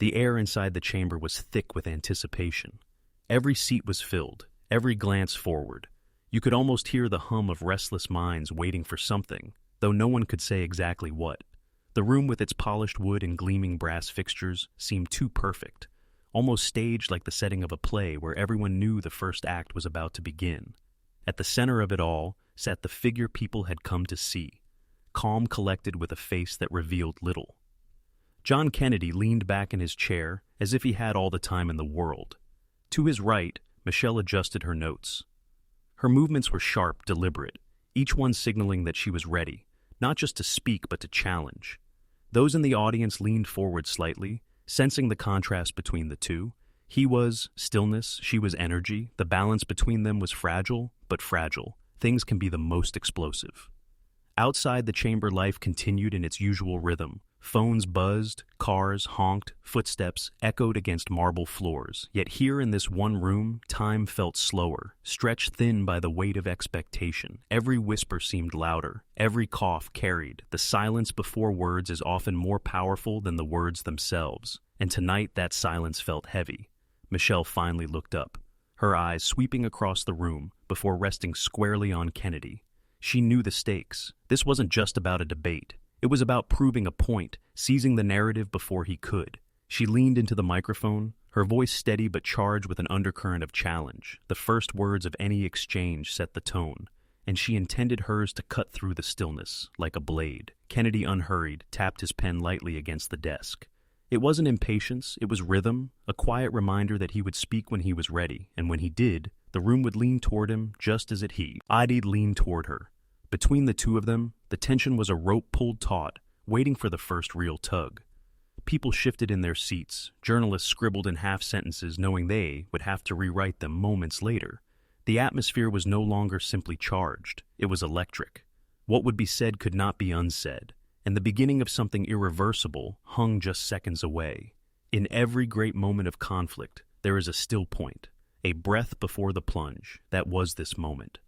The air inside the chamber was thick with anticipation. Every seat was filled, every glance forward. You could almost hear the hum of restless minds waiting for something, though no one could say exactly what. The room with its polished wood and gleaming brass fixtures seemed too perfect, almost staged like the setting of a play where everyone knew the first act was about to begin. At the center of it all sat the figure people had come to see, calm, collected, with a face that revealed little. John Kennedy leaned back in his chair as if he had all the time in the world. To his right, Michelle adjusted her notes. Her movements were sharp, deliberate, each one signaling that she was ready, not just to speak but to challenge. Those in the audience leaned forward slightly, sensing the contrast between the two. He was stillness, she was energy. The balance between them was fragile, but fragile. Things can be the most explosive. Outside the chamber, life continued in its usual rhythm. Phones buzzed, cars honked, footsteps echoed against marble floors. Yet here in this one room, time felt slower, stretched thin by the weight of expectation. Every whisper seemed louder, every cough carried. The silence before words is often more powerful than the words themselves. And tonight that silence felt heavy. Michelle finally looked up, her eyes sweeping across the room before resting squarely on Kennedy. She knew the stakes. This wasn't just about a debate. It was about proving a point, seizing the narrative before he could. She leaned into the microphone, her voice steady but charged with an undercurrent of challenge. The first words of any exchange set the tone, and she intended hers to cut through the stillness like a blade. Kennedy, unhurried, tapped his pen lightly against the desk. It wasn't impatience, it was rhythm, a quiet reminder that he would speak when he was ready, and when he did, the room would lean toward him just as it heaved. Witty leaned toward her. Between the two of them, the tension was a rope pulled taut, waiting for the first real tug. People shifted in their seats. Journalists scribbled in half sentences, knowing they would have to rewrite them moments later. The atmosphere was no longer simply charged. It was electric. What would be said could not be unsaid, and the beginning of something irreversible hung just seconds away. In every great moment of conflict, there is a still point, a breath before the plunge. That was this moment.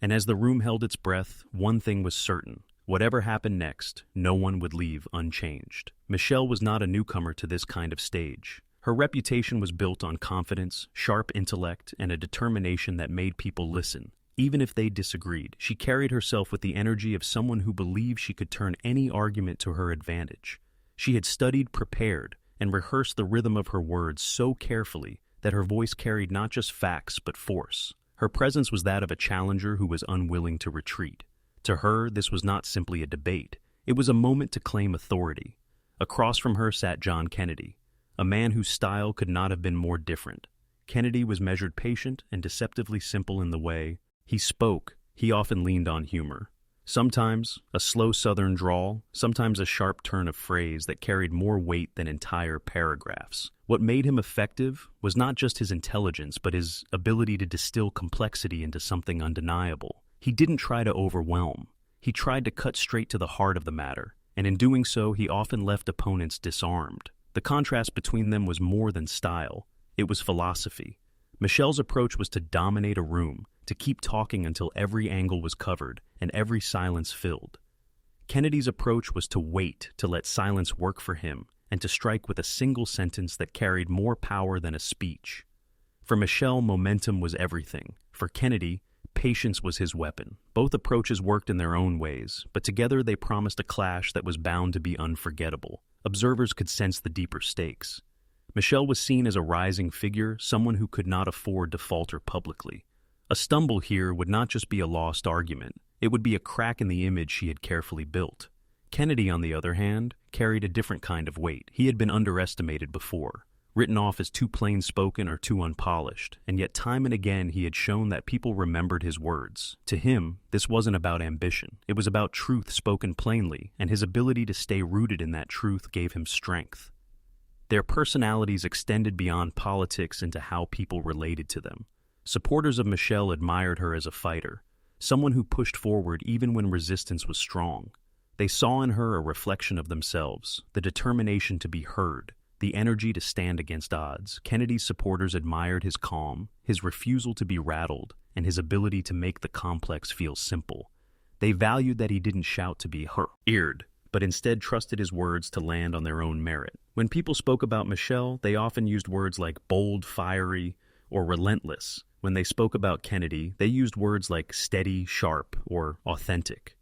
And as the room held its breath, one thing was certain. Whatever happened next, no one would leave unchanged. Michelle was not a newcomer to this kind of stage. Her reputation was built on confidence, sharp intellect, and a determination that made people listen, even if they disagreed. She carried herself with the energy of someone who believed she could turn any argument to her advantage. She had studied, prepared, and rehearsed the rhythm of her words so carefully that her voice carried not just facts but force. Her presence was that of a challenger who was unwilling to retreat. To her, this was not simply a debate. It was a moment to claim authority. Across from her sat John Kennedy, a man whose style could not have been more different. Kennedy was measured, patient, and deceptively simple in the way he spoke. He often leaned on humor. Sometimes a slow southern drawl, sometimes a sharp turn of phrase that carried more weight than entire paragraphs. What made him effective was not just his intelligence, but his ability to distill complexity into something undeniable. He didn't try to overwhelm. He tried to cut straight to the heart of the matter, and in doing so, he often left opponents disarmed. The contrast between them was more than style. It was philosophy. Michelle's approach was to dominate a room, to keep talking until every angle was covered and every silence filled. Kennedy's approach was to wait, to let silence work for him, and to strike with a single sentence that carried more power than a speech. For Michelle, momentum was everything. For Kennedy, patience was his weapon. Both approaches worked in their own ways, but together they promised a clash that was bound to be unforgettable. Observers could sense the deeper stakes. Michelle was seen as a rising figure, someone who could not afford to falter publicly. A stumble here would not just be a lost argument, it would be a crack in the image she had carefully built. Kennedy, on the other hand, carried a different kind of weight. He had been underestimated before, written off as too plain-spoken or too unpolished, and yet time and again he had shown that people remembered his words. To him, this wasn't about ambition. It was about truth spoken plainly, and his ability to stay rooted in that truth gave him strength. Their personalities extended beyond politics into how people related to them. Supporters of Michelle admired her as a fighter, someone who pushed forward even when resistance was strong. They saw in her a reflection of themselves, the determination to be heard, the energy to stand against odds. Kennedy's supporters admired his calm, his refusal to be rattled, and his ability to make the complex feel simple. They valued that he didn't shout to be heard, but instead trusted his words to land on their own merit. When people spoke about Michelle, they often used words like bold, fiery, or relentless. When they spoke about Kennedy, they used words like steady, sharp, or authentic.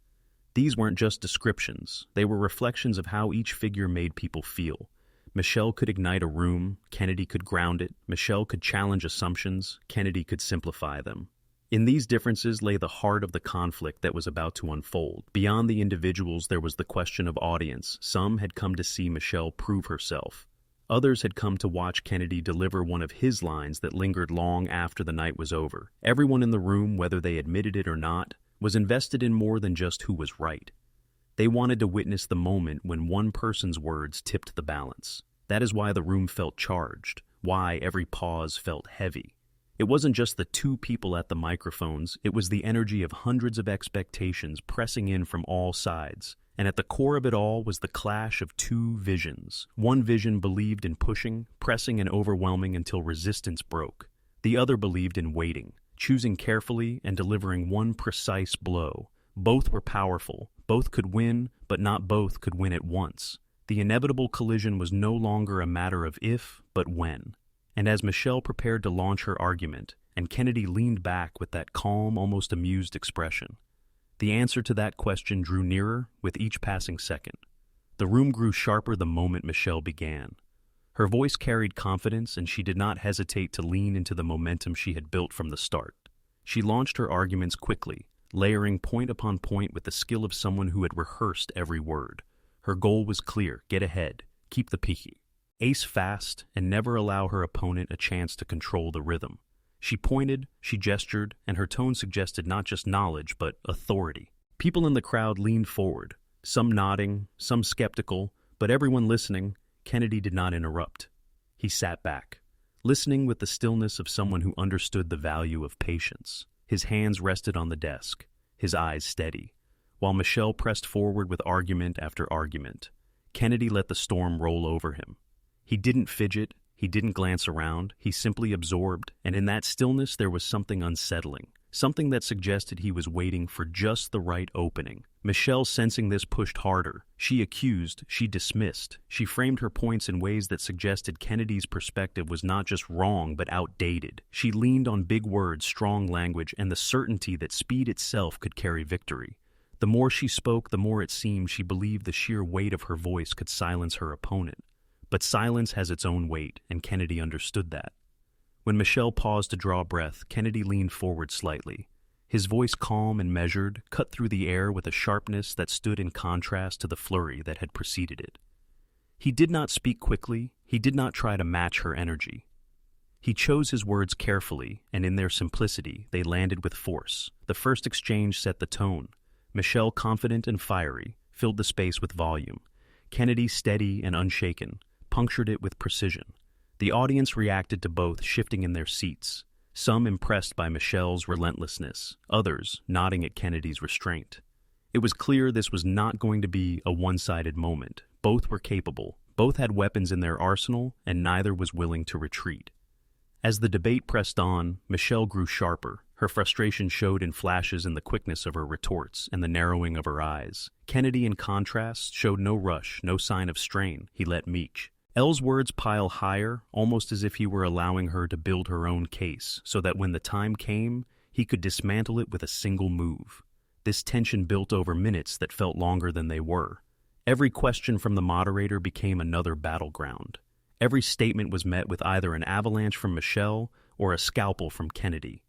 These weren't just descriptions, they were reflections of how each figure made people feel. Michelle could ignite a room, Kennedy could ground it. Michelle could challenge assumptions, Kennedy could simplify them. In these differences lay the heart of the conflict that was about to unfold. Beyond the individuals, there was the question of audience. Some had come to see Michelle prove herself. Others had come to watch Kennedy deliver one of his lines that lingered long after the night was over. Everyone in the room, whether they admitted it or not, was invested in more than just who was right. They wanted to witness the moment when one person's words tipped the balance. That is why the room felt charged, why every pause felt heavy. It wasn't just the two people at the microphones, it was the energy of hundreds of expectations pressing in from all sides. And at the core of it all was the clash of two visions. One vision believed in pushing, pressing, and overwhelming until resistance broke. The other believed in waiting, choosing carefully and delivering one precise blow. Both were powerful, both could win, but not both could win at once. The inevitable collision was no longer a matter of if, but when. And as Michelle prepared to launch her argument, and Kennedy leaned back with that calm, almost amused expression, the answer to that question drew nearer with each passing second. The room grew sharper the moment Michelle began. Her voice carried confidence, and she did not hesitate to lean into the momentum she had built from the start. She launched her arguments quickly, layering point upon point with the skill of someone who had rehearsed every word. Her goal was clear: get ahead, keep the pique, ace fast, and never allow her opponent a chance to control the rhythm. She pointed, she gestured, and her tone suggested not just knowledge, but authority. People in the crowd leaned forward, some nodding, some skeptical, but everyone listening. Kennedy did not interrupt. He sat back, listening with the stillness of someone who understood the value of patience. His hands rested on the desk, his eyes steady. While Michelle pressed forward with argument after argument, Kennedy let the storm roll over him. He didn't fidget, he didn't glance around, he simply absorbed, and in that stillness there was something unsettling, something that suggested he was waiting for just the right opening. Michelle, sensing this, pushed harder. She accused, she dismissed, she framed her points in ways that suggested Kennedy's perspective was not just wrong but outdated. She leaned on big words, strong language, and the certainty that speed itself could carry victory. The more she spoke, the more it seemed she believed the sheer weight of her voice could silence her opponent. But silence has its own weight, and Kennedy understood that. When Michelle paused to draw breath, Kennedy leaned forward slightly. His voice, calm and measured, cut through the air with a sharpness that stood in contrast to the flurry that had preceded it. He did not speak quickly, he did not try to match her energy. He chose his words carefully, and in their simplicity, they landed with force. The first exchange set the tone. Michelle, confident and fiery, filled the space with volume. Kennedy, steady and unshaken, punctured it with precision. The audience reacted to both, shifting in their seats, some impressed by Michelle's relentlessness, others nodding at Kennedy's restraint. It was clear this was not going to be a one-sided moment. Both were capable, both had weapons in their arsenal, and neither was willing to retreat. As the debate pressed on, Michelle grew sharper. Her frustration showed in flashes in the quickness of her retorts and the narrowing of her eyes. Kennedy, in contrast, showed no rush, no sign of strain. He let meek. Elle's words pile higher, almost as if he were allowing her to build her own case, so that when the time came, he could dismantle it with a single move. This tension built over minutes that felt longer than they were. Every question from the moderator became another battleground. Every statement was met with either an avalanche from Michelle or a scalpel from Kennedy.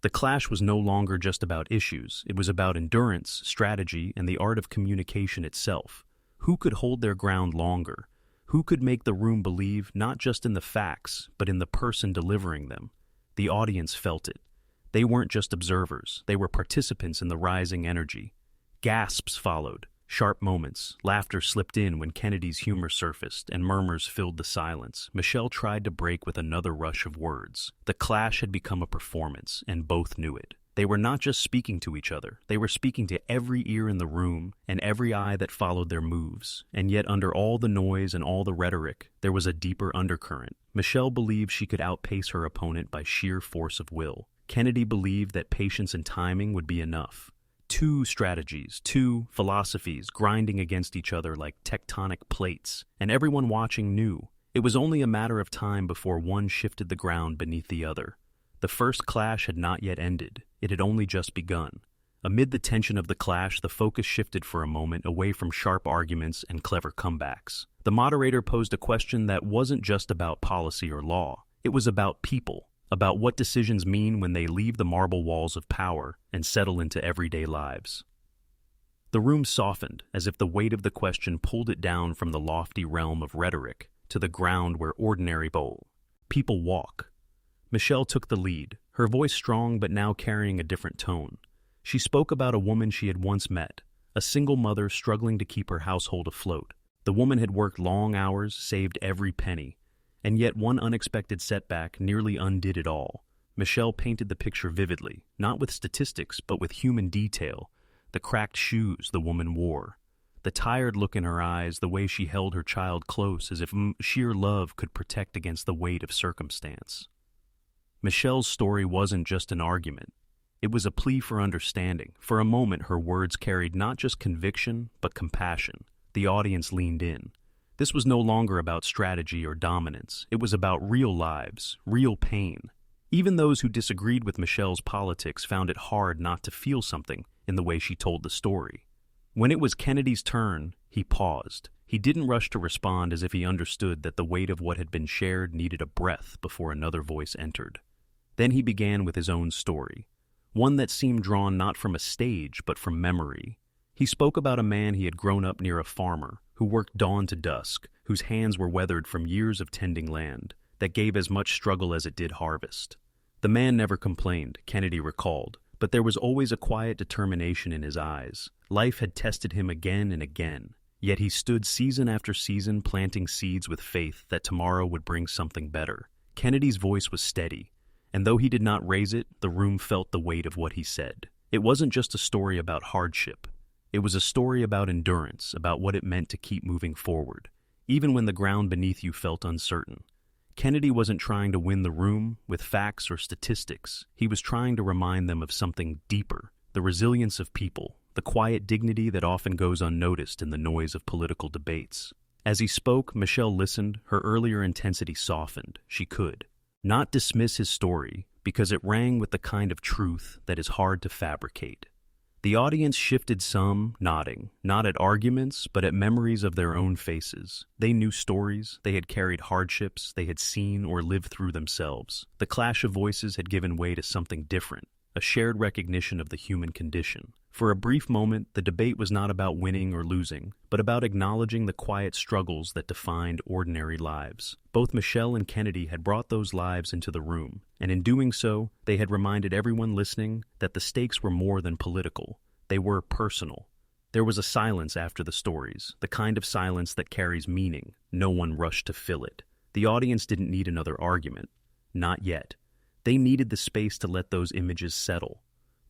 The clash was no longer just about issues. It was about endurance, strategy, and the art of communication itself. Who could hold their ground longer? Who could make the room believe not just in the facts, but in the person delivering them? The audience felt it. They weren't just observers. They were participants in the rising energy. Gasps followed. Sharp moments. Laughter slipped in when Kennedy's humor surfaced, and murmurs filled the silence. Michelle tried to break with another rush of words. The clash had become a performance, and both knew it. They were not just speaking to each other. They were speaking to every ear in the room and every eye that followed their moves. And yet, under all the noise and all the rhetoric, there was a deeper undercurrent. Michelle believed she could outpace her opponent by sheer force of will. Kennedy believed that patience and timing would be enough. Two strategies, two philosophies grinding against each other like tectonic plates, and everyone watching knew it was only a matter of time before one shifted the ground beneath the other. The first clash had not yet ended, it had only just begun. Amid the tension of the clash, the focus shifted for a moment away from sharp arguments and clever comebacks. The moderator posed a question that wasn't just about policy or law. It was about people, about what decisions mean when they leave the marble walls of power and settle into everyday lives. The room softened, as if the weight of the question pulled it down from the lofty realm of rhetoric to the ground where ordinary people walk. Michelle took the lead, her voice strong but now carrying a different tone. She spoke about a woman she had once met, a single mother struggling to keep her household afloat. The woman had worked long hours, saved every penny, and yet one unexpected setback nearly undid it all. Michelle painted the picture vividly, not with statistics, but with human detail. The cracked shoes the woman wore, the tired look in her eyes, the way she held her child close as if sheer love could protect against the weight of circumstance. Michelle's story wasn't just an argument. It was a plea for understanding. For a moment, her words carried not just conviction, but compassion. The audience leaned in. This was no longer about strategy or dominance. It was about real lives, real pain. Even those who disagreed with Michelle's politics found it hard not to feel something in the way she told the story. When it was Kennedy's turn, he paused. He didn't rush to respond, as if he understood that the weight of what had been shared needed a breath before another voice entered. Then he began with his own story, one that seemed drawn not from a stage but from memory. He spoke about a man he had grown up near, a farmer who worked dawn to dusk, whose hands were weathered from years of tending land that gave as much struggle as it did harvest. The man never complained, Kennedy recalled, but there was always a quiet determination in his eyes. Life had tested him again and again, yet he stood season after season planting seeds with faith that tomorrow would bring something better. Kennedy's voice was steady, and though he did not raise it, the room felt the weight of what he said. It wasn't just a story about hardship. It was a story about endurance, about what it meant to keep moving forward, even when the ground beneath you felt uncertain. Kennedy wasn't trying to win the room with facts or statistics. He was trying to remind them of something deeper, the resilience of people, the quiet dignity that often goes unnoticed in the noise of political debates. As he spoke, Michelle listened, her earlier intensity softened. She could not dismiss his story because it rang with the kind of truth that is hard to fabricate. The audience shifted, some nodding, not at arguments, but at memories of their own faces. They knew stories, they had carried hardships, they had seen or lived through themselves. The clash of voices had given way to something different, a shared recognition of the human condition. For a brief moment, the debate was not about winning or losing, but about acknowledging the quiet struggles that defined ordinary lives. Both Michelle and Kennedy had brought those lives into the room, and in doing so, they had reminded everyone listening that the stakes were more than political. They were personal. There was a silence after the stories, the kind of silence that carries meaning. No one rushed to fill it. The audience didn't need another argument. Not yet. They needed the space to let those images settle.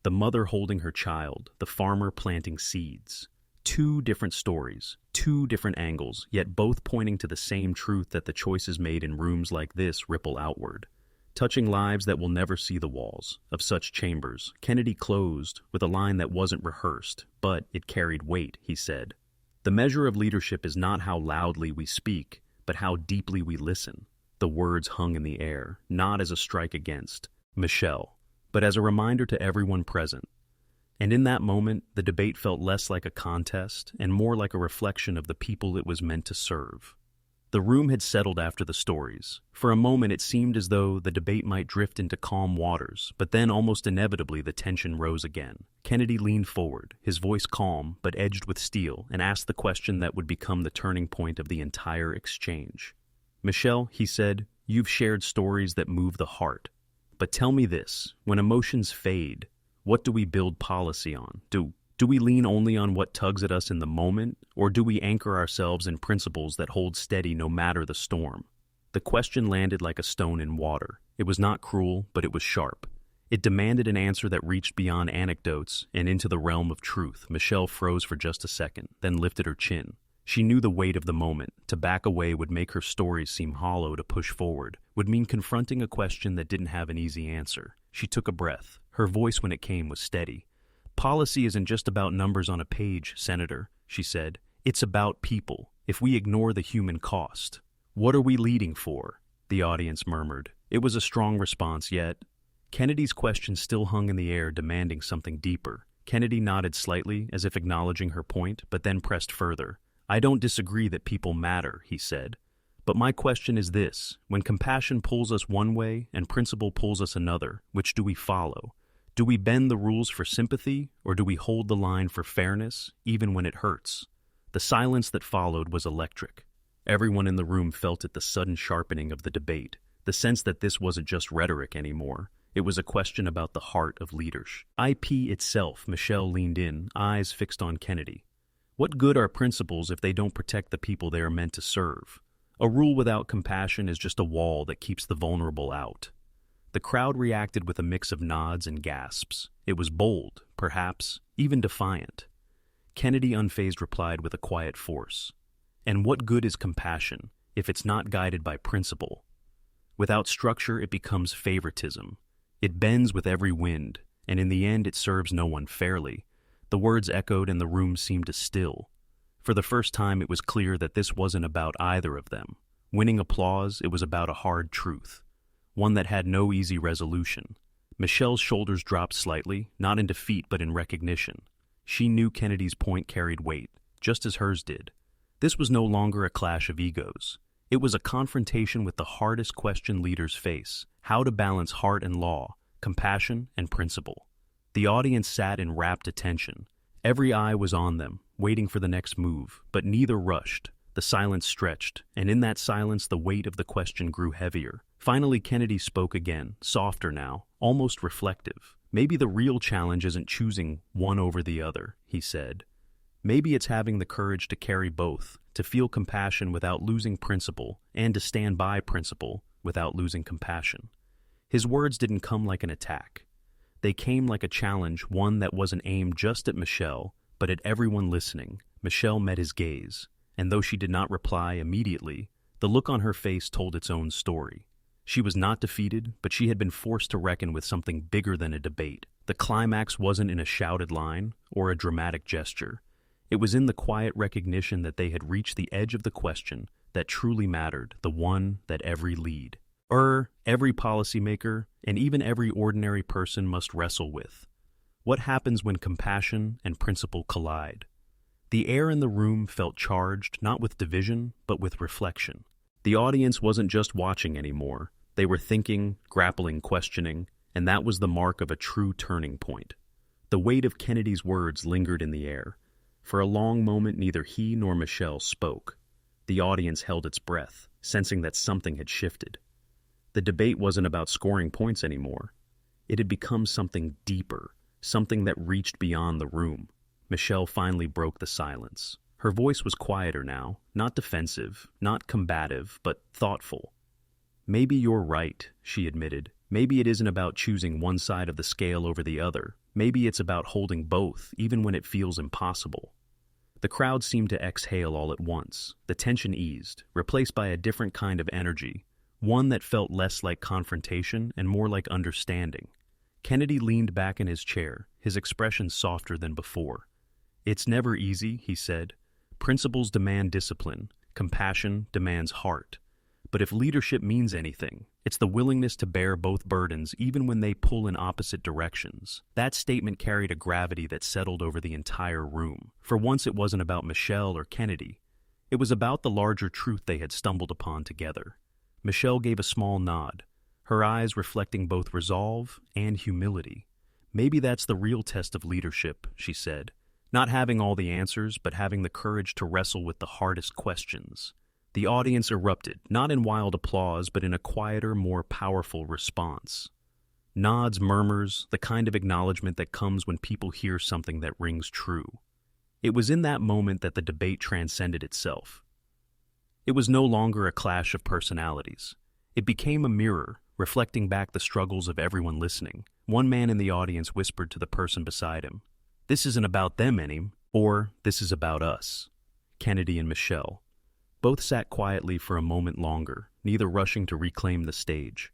The mother holding her child, the farmer planting seeds. Two different stories, two different angles, yet both pointing to the same truth that the choices made in rooms like this ripple outward, touching lives that will never see the walls of such chambers. Kennedy closed with a line that wasn't rehearsed, but it carried weight. He said, "The measure of leadership is not how loudly we speak, but how deeply we listen." The words hung in the air, not as a strike against Michelle, but as a reminder to everyone present. And in that moment, the debate felt less like a contest and more like a reflection of the people it was meant to serve. The room had settled after the stories. For a moment, it seemed as though the debate might drift into calm waters, but then almost inevitably the tension rose again. Kennedy leaned forward, his voice calm but edged with steel, and asked the question that would become the turning point of the entire exchange. "Michelle," he said, "you've shared stories that move the heart. But tell me this, when emotions fade, what do we build policy on? Do we lean only on what tugs at us in the moment, or do we anchor ourselves in principles that hold steady no matter the storm?" The question landed like a stone in water. It was not cruel, but it was sharp. It demanded an answer that reached beyond anecdotes and into the realm of truth. Michelle froze for just a second, then lifted her chin. She knew the weight of the moment. To back away would make her stories seem hollow. To push forward would mean confronting a question that didn't have an easy answer. She took a breath. Her voice, when it came, was steady. Policy isn't just about numbers on a page, Senator, she said. It's about people, if we ignore the human cost. What are we leading for? The audience murmured. It was a strong response, yet Kennedy's question still hung in the air, demanding something deeper. Kennedy nodded slightly, as if acknowledging her point, but then pressed further. I don't disagree that people matter, he said. But my question is this: when compassion pulls us one way and principle pulls us another, which do we follow? Do we bend the rules for sympathy, or do we hold the line for fairness, even when it hurts? The silence that followed was electric. Everyone in the room felt it, the sudden sharpening of the debate, the sense that this wasn't just rhetoric anymore. It was a question about the heart of leadership. IP itself, Michelle leaned in, eyes fixed on Kennedy. What good are principles if they don't protect the people they are meant to serve? A rule without compassion is just a wall that keeps the vulnerable out. The crowd reacted with a mix of nods and gasps. It was bold, perhaps, even defiant. Kennedy, unfazed, replied with a quiet force. And what good is compassion if it's not guided by principle? Without structure, it becomes favoritism. It bends with every wind, and in the end it serves no one fairly. The words echoed and the room seemed to still. For the first time it was clear that this wasn't about either of them. Winning applause, it was about a hard truth, one that had no easy resolution. Michelle's shoulders dropped slightly, not in defeat but in recognition. She knew Kennedy's point carried weight, just as hers did. This was no longer a clash of egos. It was a confrontation with the hardest question leaders face: how to balance heart and law, compassion and principle. The audience sat in rapt attention. Every eye was on them, waiting for the next move, but neither rushed. The silence stretched, and in that silence the weight of the question grew heavier. Finally, Kennedy spoke again, softer now, almost reflective. Maybe the real challenge isn't choosing one over the other, he said. Maybe it's having the courage to carry both, to feel compassion without losing principle, and to stand by principle without losing compassion. His words didn't come like an attack. They came like a challenge, one that wasn't aimed just at Michelle, but at everyone listening. Michelle met his gaze, and though she did not reply immediately, the look on her face told its own story. She was not defeated, but she had been forced to reckon with something bigger than a debate. The climax wasn't in a shouted line or a dramatic gesture. It was in the quiet recognition that they had reached the edge of the question that truly mattered, the one that every every policymaker, and even every ordinary person must wrestle with. What happens when compassion and principle collide? The air in the room felt charged, not with division, but with reflection. The audience wasn't just watching anymore. They were thinking, grappling, questioning, and that was the mark of a true turning point. The weight of Kennedy's words lingered in the air. For a long moment, neither he nor Michelle spoke. The audience held its breath, sensing that something had shifted. The debate wasn't about scoring points anymore. It had become something deeper, something that reached beyond the room. Michelle finally broke the silence. Her voice was quieter now, not defensive, not combative, but thoughtful. Maybe you're right, she admitted. Maybe it isn't about choosing one side of the scale over the other. Maybe it's about holding both, even when it feels impossible. The crowd seemed to exhale all at once. The tension eased, replaced by a different kind of energy, one that felt less like confrontation and more like understanding. Kennedy leaned back in his chair, his expression softer than before. It's never easy, he said. Principles demand discipline. Compassion demands heart. But if leadership means anything, it's the willingness to bear both burdens even when they pull in opposite directions. That statement carried a gravity that settled over the entire room. For once, it wasn't about Michelle or Kennedy. It was about the larger truth they had stumbled upon together. Michelle gave a small nod, her eyes reflecting both resolve and humility. Maybe that's the real test of leadership, she said. Not having all the answers, but having the courage to wrestle with the hardest questions. The audience erupted, not in wild applause, but in a quieter, more powerful response. Nods, murmurs, the kind of acknowledgement that comes when people hear something that rings true. It was in that moment that the debate transcended itself. It was no longer a clash of personalities. It became a mirror, reflecting back the struggles of everyone listening. One man in the audience whispered to the person beside him, "This isn't about them, any," or "This is about us." Kennedy and Michelle. Both sat quietly for a moment longer, neither rushing to reclaim the stage.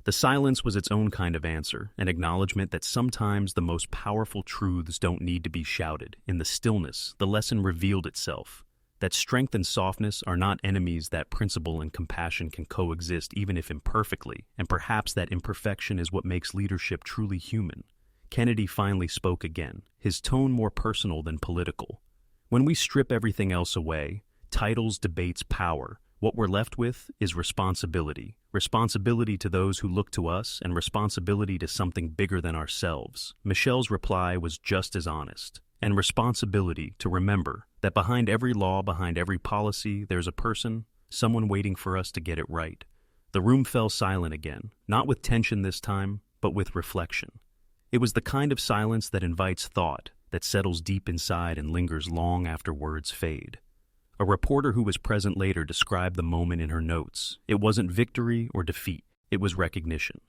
The silence was its own kind of answer, an acknowledgement that sometimes the most powerful truths don't need to be shouted. In the stillness, the lesson revealed itself, that strength and softness are not enemies, that principle and compassion can coexist even if imperfectly, and perhaps that imperfection is what makes leadership truly human. Kennedy finally spoke again, his tone more personal than political. When we strip everything else away, titles, debates, power, what we're left with is responsibility. Responsibility to those who look to us, and responsibility to something bigger than ourselves. Michelle's reply was just as honest. And responsibility to remember that behind every law, behind every policy, there's a person, someone waiting for us to get it right. The room fell silent again, not with tension this time, but with reflection. It was the kind of silence that invites thought, that settles deep inside and lingers long after words fade. A reporter who was present later described the moment in her notes. It wasn't victory or defeat, it was recognition.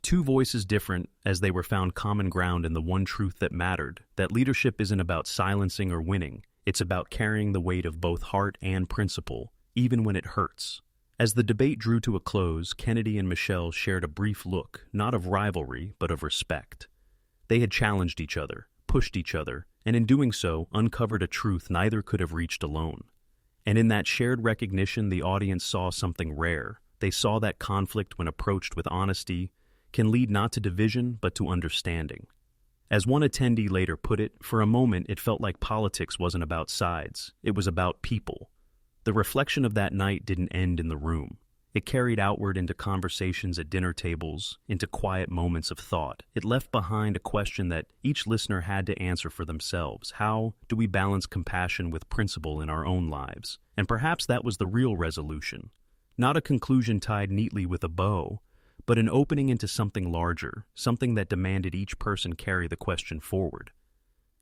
Two voices different, as they were found common ground in the one truth that mattered, that leadership isn't about silencing or winning, it's about carrying the weight of both heart and principle, even when it hurts. As the debate drew to a close, Kennedy and Michelle shared a brief look, not of rivalry, but of respect. They had challenged each other, pushed each other, and in doing so, uncovered a truth neither could have reached alone. And in that shared recognition, the audience saw something rare. They saw that conflict, when approached with honesty, can lead not to division, but to understanding. As one attendee later put it, for a moment it felt like politics wasn't about sides, it was about people. The reflection of that night didn't end in the room. It carried outward into conversations at dinner tables, into quiet moments of thought. It left behind a question that each listener had to answer for themselves. How do we balance compassion with principle in our own lives? And perhaps that was the real resolution. Not a conclusion tied neatly with a bow, but an opening into something larger, something that demanded each person carry the question forward.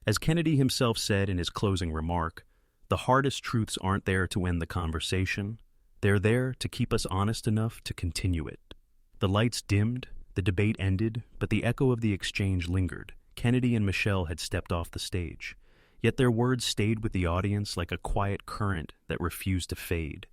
As Kennedy himself said in his closing remark, the hardest truths aren't there to end the conversation. They're there to keep us honest enough to continue it. The lights dimmed, the debate ended, but the echo of the exchange lingered. Kennedy and Michelle had stepped off the stage, yet their words stayed with the audience like a quiet current that refused to fade.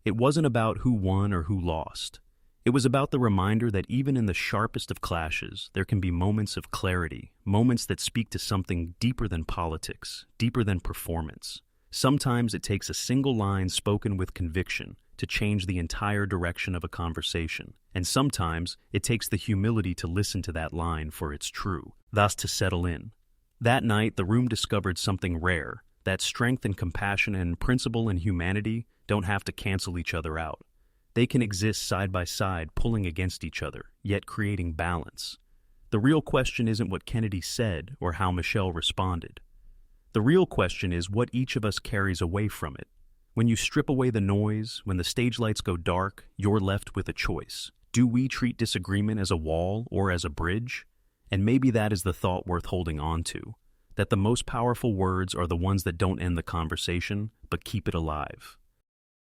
It wasn't about who won or who lost. It was about the reminder that even in the sharpest of clashes, there can be moments of clarity, moments that speak to something deeper than politics, deeper than performance. Sometimes it takes a single line spoken with conviction to change the entire direction of a conversation, and sometimes it takes the humility to listen to that line for its true, thus to settle in. That night, the room discovered something rare, that strength and compassion and principle and humanity don't have to cancel each other out. They can exist side by side, pulling against each other, yet creating balance. The real question isn't what Kennedy said or how Michelle responded. The real question is what each of us carries away from it. When you strip away the noise, when the stage lights go dark, you're left with a choice. Do we treat disagreement as a wall or as a bridge? And maybe that is the thought worth holding on to, that the most powerful words are the ones that don't end the conversation, but keep it alive.